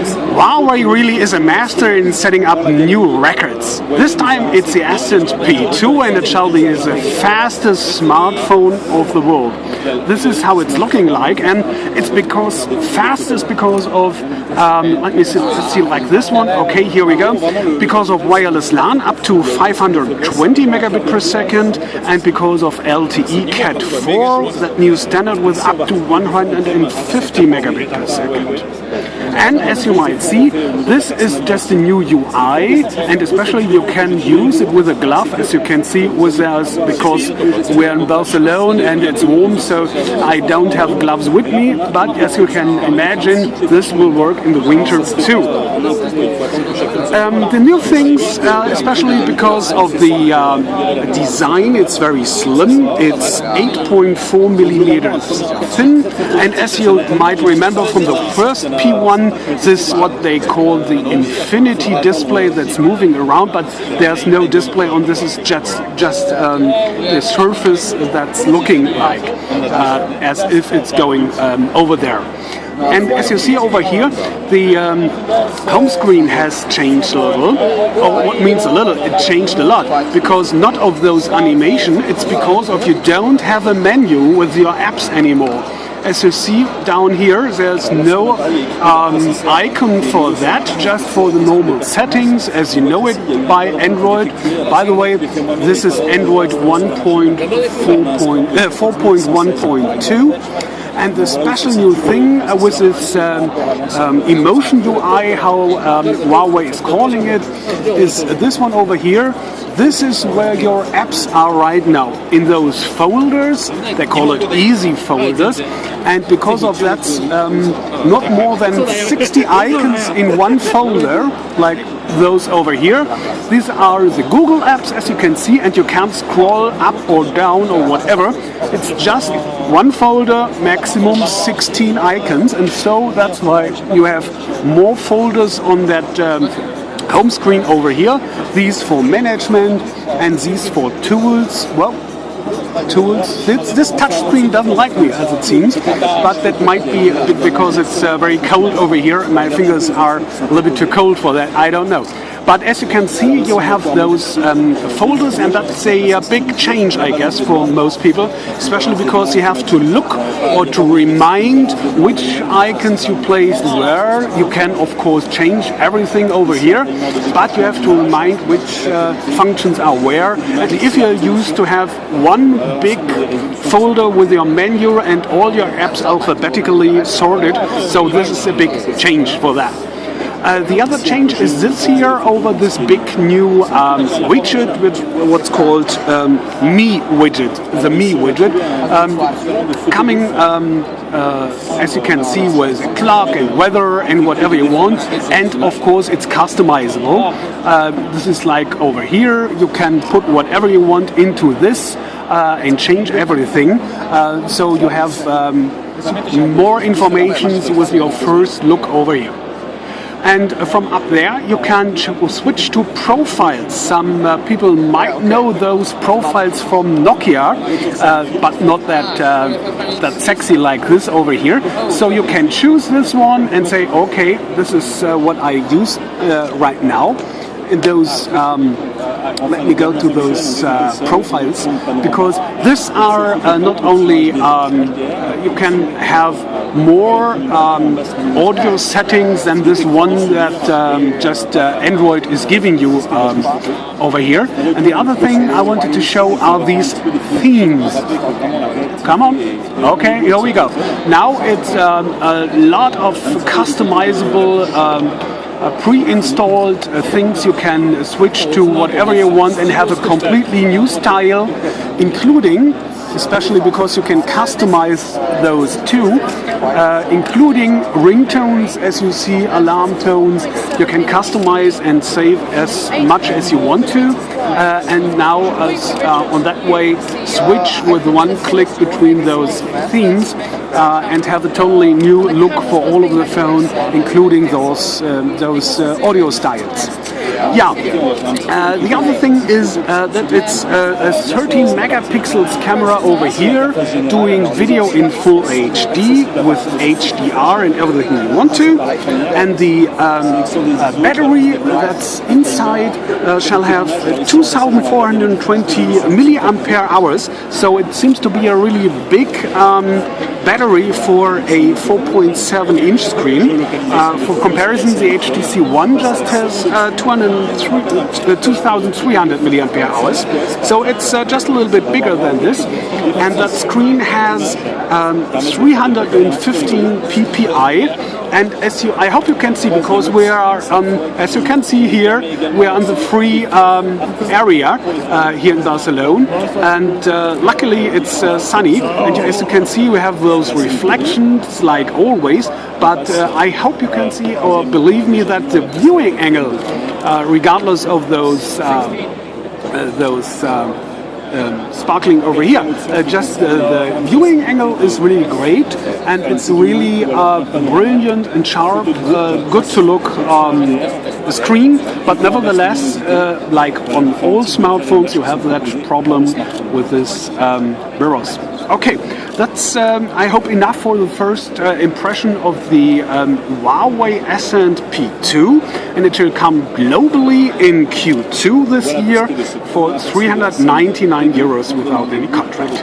Huawei really is a master in setting up new records. This time it's the Ascend P2 and it shall be the fastest smartphone of the world. This is how it's looking like, and it's because fastest because of, let me see like this one, okay, here we go, because of wireless LAN up to 520 megabit per second, and because of LTE Cat 4, that new standard with up to 150 megabit per second. And as you might see, this is just a new UI, and especially you can use it with a glove, as you can see with us, because we're in Barcelona and it's warm, so I don't have gloves with me, but as you can imagine, this will work in the winter too. The new things, especially because of the design, it's very slim, it's 8.4 millimeters thin, and as you might remember from the first P1, this is what they call the infinity display that's moving around, but there's no display on this, is just the surface that's looking like as if it's going over there. And as you see over here, the home screen has changed a little. Or what means a little? It changed a lot, because not of those animation, it's because of you don't have a menu with your apps anymore. As you see down here, there's no icon for that, just for the normal settings, as you know it by Android. By the way, this is Android 4.1.2. And the special new thing with this emotion UI, how Huawei is calling it, is this one over here. This is where your apps are right now, in those folders. They call it easy folders, and because of that, not more than 60 icons in one folder, like those over here. These are the Google apps, as you can see, and you can't scroll up or down or whatever. It's just one folder, maximum 16 icons, and so that's why you have more folders on that home screen over here. These for management and these for tools. Well, tools. This touch screen doesn't like me, as it seems, but that might be a bit because it's very cold over here. My fingers are a little bit too cold for that. I don't know. But as you can see, you have those folders, and that's a big change, I guess, for most people, especially because you have to look or to remind which icons you placed where. You can, of course, change everything over here, but you have to remind which functions are where. And if you're used to have one big folder with your menu and all your apps alphabetically sorted, so this is a big change for that. The other change is this here over this big new widget, with what's called Me widget, the Me widget, coming as you can see with a clock and weather and whatever you want, and of course it's customizable. This is like over here, you can put whatever you want into this and change everything, so you have more information with your first look over here. And from up there, you can switch to profiles. Some people might know those profiles from Nokia, but not that sexy like this over here. So you can choose this one and say, okay, this is what I use right now. In those, let me go to those profiles, because these are not only you can have more audio settings than this one that just Android is giving you over here. And the other thing I wanted to show are these themes. Come on. Okay, here we go. Now it's a lot of customizable pre-installed things. You can switch to whatever you want and have a completely new style, including, especially because you can customize those too, including ringtones, as you see, alarm tones. You can customize and save as much as you want to, and now on that way switch with one click between those themes and have a totally new look for all of the phone, including those audio styles. Yeah, the other thing is that it's a 13 megapixels camera over here, doing video in full HD with HDR and everything you want to, and the battery that's inside shall have 2,420 milliampere hours, so it seems to be a really big battery for a 4.7-inch screen. For comparison, the HTC One just has 2,300 milliampere hours, so it's just a little bit bigger than this, and that screen has 315 ppi. And I hope you can see, because we are, as you can see here, we are on the free area here in Barcelona, and luckily it's sunny, and as you can see we have those reflections like always, but I hope you can see or believe me that the viewing angle, regardless of those sparkling over here, just the viewing angle is really great, and it's really brilliant and sharp, good to look screen, but nevertheless, like on all smartphones, you have that problem with this mirrors. Okay, that's I hope enough for the first impression of the Huawei Ascend P2, and it will come globally in Q2 this year for €399 without any contract.